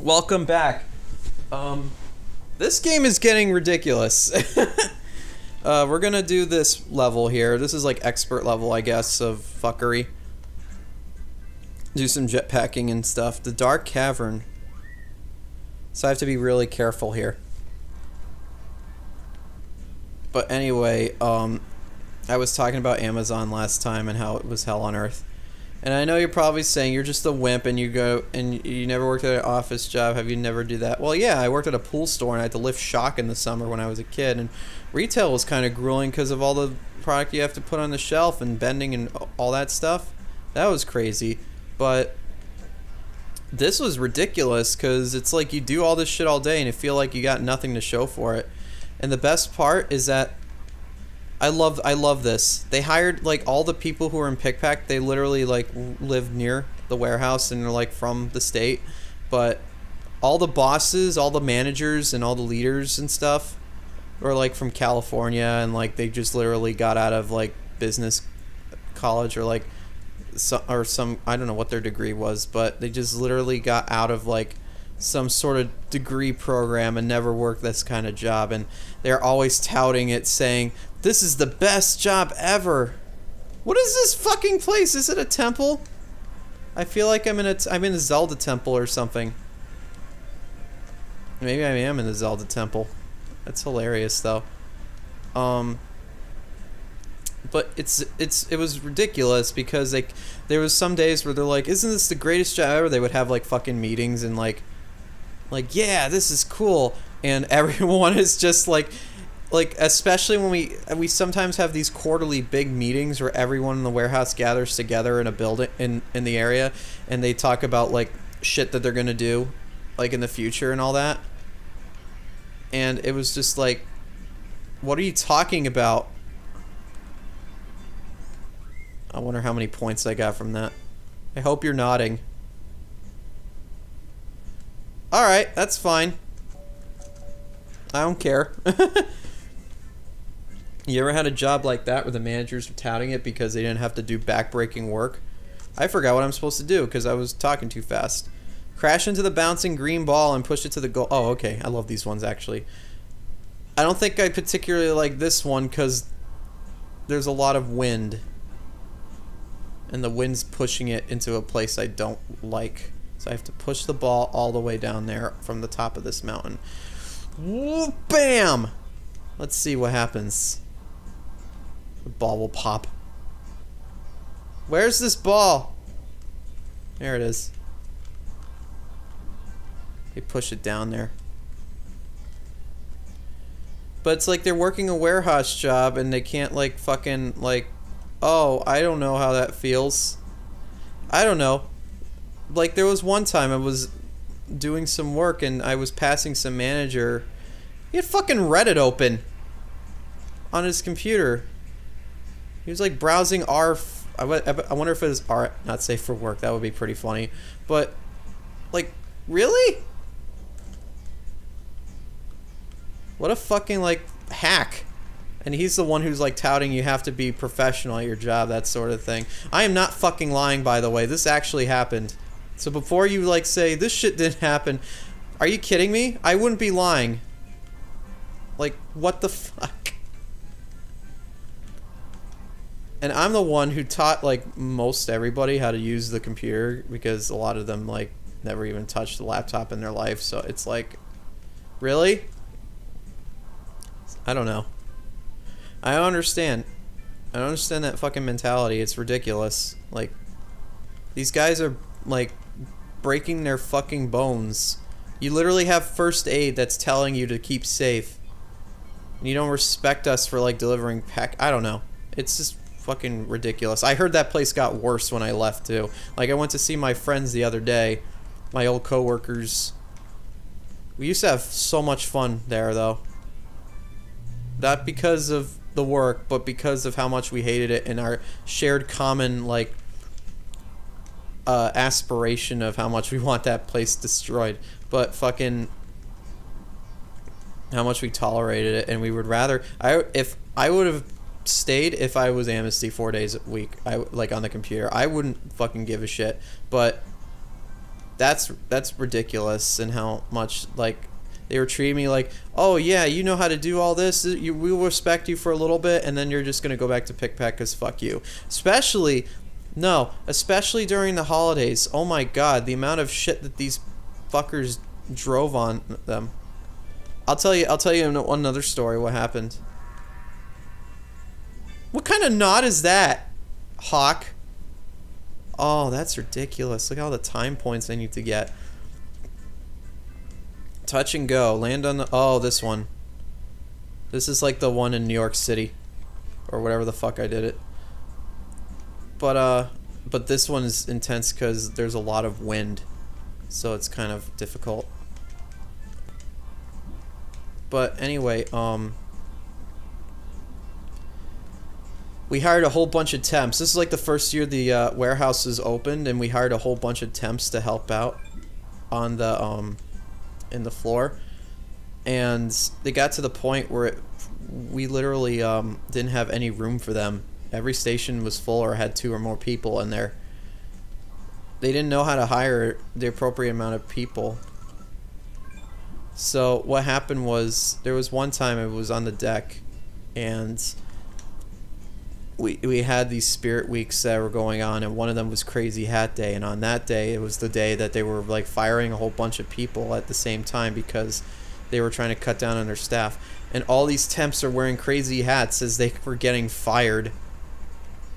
Welcome back. This game is getting ridiculous. We're gonna do this level here. This is like expert level, I guess, of fuckery. Do some jetpacking and stuff. The Dark Cavern. So I have to be really careful here. But anyway, I was talking about Amazon last time and how it was hell on earth. And I know you're probably saying you're just a wimp and you go and you never worked at an office job. Have you never do that? Well, yeah, I worked at a pool store and I had to lift shock in the summer when I was a kid. And retail was kind of grueling because of all the product you have to put on the shelf and bending and all that stuff. That was crazy. But this was ridiculous because it's like you do all this shit all day and you feel like you got nothing to show for it. And the best part is that I love this. They hired like all the people who were in Pickpack. They literally like lived near the warehouse and they're like from the state. But all the bosses, all the managers, and all the leaders and stuff were like from California, and like they just literally got out of like business college or like some I don't know what their degree was, but they just literally got out of like some sort of degree program and never worked this kind of job, and they're always touting it, saying this is the best job ever. What is this fucking place? Is it a temple? I feel like I'm in a Zelda temple or something. Maybe I am in the Zelda temple. That's hilarious though. But it was ridiculous because like there was some days where they're like, isn't this the greatest job ever? They would have like fucking meetings and like yeah, this is cool, and everyone is just like especially when we sometimes have these quarterly big meetings where everyone in the warehouse gathers together in a building in the area, and they talk about like shit that they're gonna do like in the future and all that. And it was just like, what are you talking about? I wonder how many points I got from that. I hope you're nodding. Alright, that's fine. I don't care. You ever had a job like that where the managers were touting it because they didn't have to do backbreaking work? I forgot what I'm supposed to do because I was talking too fast. Crash into the bouncing green ball and push it to the goal. Oh, okay. I love these ones, actually. I don't think I particularly like this one because there's a lot of wind. And the wind's pushing it into a place I don't like. So I have to push the ball all the way down there from the top of this mountain. Woo, bam! Let's see what happens. The ball will pop. Where's this ball? There it is. They push it down there. But it's like they're working a warehouse job and they can't like fucking like, oh, I don't know how that feels. I don't know. Like there was one time I was doing some work and I was passing some manager. He had fucking Reddit open on his computer. He was like browsing I wonder if it was R, not safe for work. That would be pretty funny. But like, really? What a fucking like hack. And he's the one who's like touting you have to be professional at your job, that sort of thing. I am not fucking lying, by the way. This actually happened. So before you like say this shit didn't happen, are you kidding me? I wouldn't be lying. Like, what the fuck? And I'm the one who taught like most everybody how to use the computer because a lot of them like never even touched the laptop in their life. So it's like, really? I don't know. I don't understand. I don't understand that fucking mentality. It's ridiculous. Like, these guys are like breaking their fucking bones. You literally have first aid that's telling you to keep safe. And you don't respect us for like delivering I don't know. It's just fucking ridiculous. I heard that place got worse when I left too. Like I went to see my friends the other day, my old coworkers. We used to have so much fun there though. Not because of the work, but because of how much we hated it and our shared common like aspiration of how much we want that place destroyed. But fucking how much we tolerated it, and we would rather if I would have stayed if I was Amnesty 4 days a week, I like on the computer, I wouldn't fucking give a shit. But that's ridiculous, and how much like they were treating me like, oh yeah, you know how to do all this. We will respect you for a little bit, and then you're just gonna go back to pickpack because fuck you. Especially during the holidays. Oh my god, the amount of shit that these fuckers drove on them. I'll tell you another story. What happened? What kind of knot is that, Hawk? Oh, that's ridiculous. Look at all the time points I need to get. Touch and go. Land on the... Oh, this one. This is like the one in New York City. Or whatever the fuck I did it. But this one is intense because there's a lot of wind. So it's kind of difficult. But anyway, we hired a whole bunch of temps. This is like the first year the warehouse is opened, and we hired a whole bunch of temps to help out on the in the floor. And they got to the point where we literally didn't have any room for them. Every station was full or had 2 or more people in there. They didn't know how to hire the appropriate amount of people. So what happened was, there was one time it was on the deck, and we had these spirit weeks that were going on, and one of them was Crazy Hat Day, and on that day, it was the day that they were like firing a whole bunch of people at the same time because they were trying to cut down on their staff. And all these temps are wearing crazy hats as they were getting fired.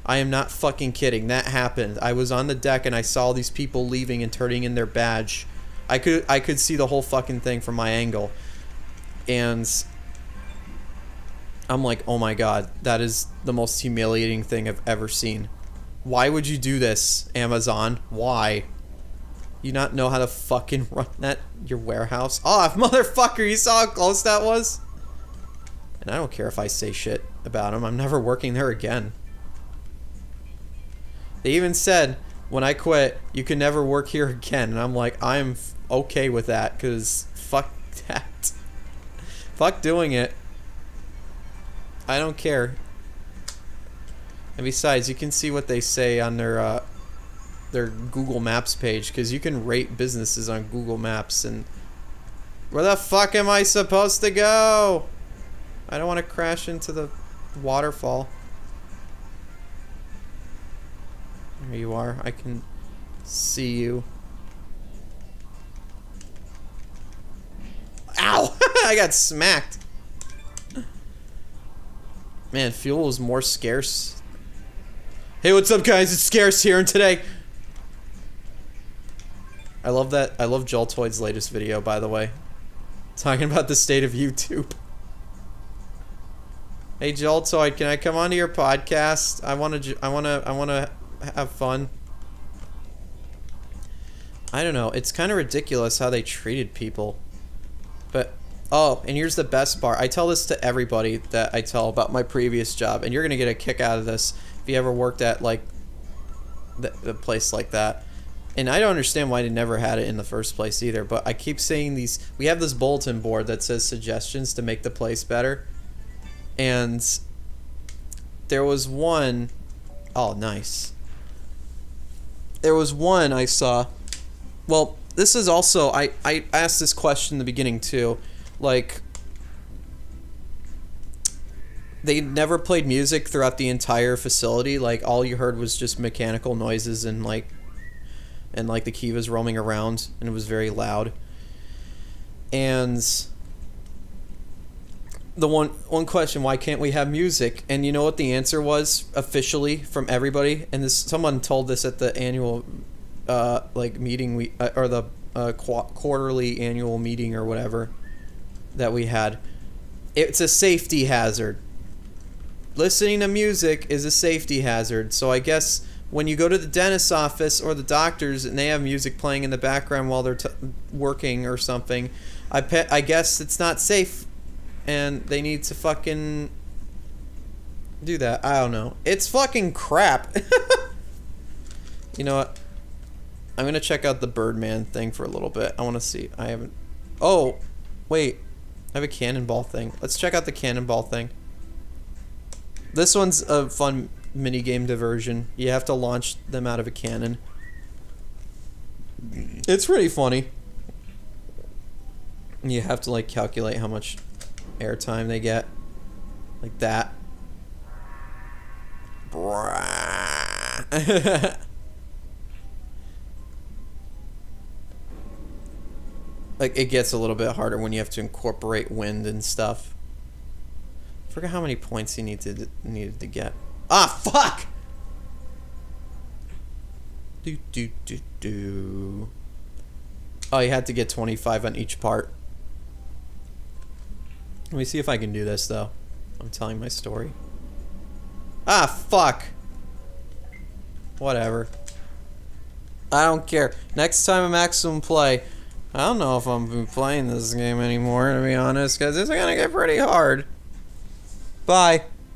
I am not fucking kidding. That happened. I was on the deck and I saw these people leaving and turning in their badge. I could see the whole fucking thing from my angle. And I'm like, oh my god, that is the most humiliating thing I've ever seen. Why would you do this, Amazon? Why? You not know how to fucking run your warehouse? Oh, motherfucker, you saw how close that was? And I don't care if I say shit about them. I'm never working there again. They even said, when I quit, you can never work here again. And I'm like, I'm okay with that, because fuck that. Fuck doing it. I don't care. And besides, you can see what they say on their Google Maps page, because you can rate businesses on Google Maps. And where the fuck am I supposed to go? I don't want to crash into the waterfall. There you are. I can see you. Ow! I got smacked. Man, fuel is more scarce. Hey, what's up, guys? It's scarce here and today. I love that. I love Joltoid's latest video, by the way. Talking about the state of YouTube. Hey, Joltoid, can I come onto your podcast? I wanna have fun. I don't know. It's kind of ridiculous how they treated people. But, oh, and here's the best part. I tell this to everybody that I tell about my previous job, and you're going to get a kick out of this if you ever worked at, like, the place like that. And I don't understand why they never had it in the first place either, but I keep saying these... We have this bulletin board that says suggestions to make the place better. And there was one... Oh, nice. There was one I saw. Well, this is also... I asked this question in the beginning, too. Like, they never played music throughout the entire facility. Like, all you heard was just mechanical noises and, like, the Kivas roaming around, and it was very loud. And the one question, why can't we have music? And you know what the answer was officially from everybody? And someone told this at the annual meeting or the quarterly annual meeting or whatever that we had. It's a safety hazard. Listening to music is a safety hazard. So I guess when you go to the dentist's office or the doctor's and they have music playing in the background while they're working or something, I guess it's not safe. And they need to fucking do that. I don't know. It's fucking crap. You know what? I'm going to check out the Birdman thing for a little bit. I want to see. I haven't... Oh, wait. I have a cannonball thing. Let's check out the cannonball thing. This one's a fun minigame diversion. You have to launch them out of a cannon. It's pretty funny. You have to like calculate how much airtime they get. Like that. Like it gets a little bit harder when you have to incorporate wind and stuff. I forgot how many points you needed to get. Ah, fuck! Do. Oh, you had to get 25 on each part. Let me see if I can do this, though. I'm telling my story. Ah, fuck! Whatever. I don't care. Next time a maximum play, I don't know if I'm playing this game anymore, to be honest, because it's gonna get pretty hard. Bye.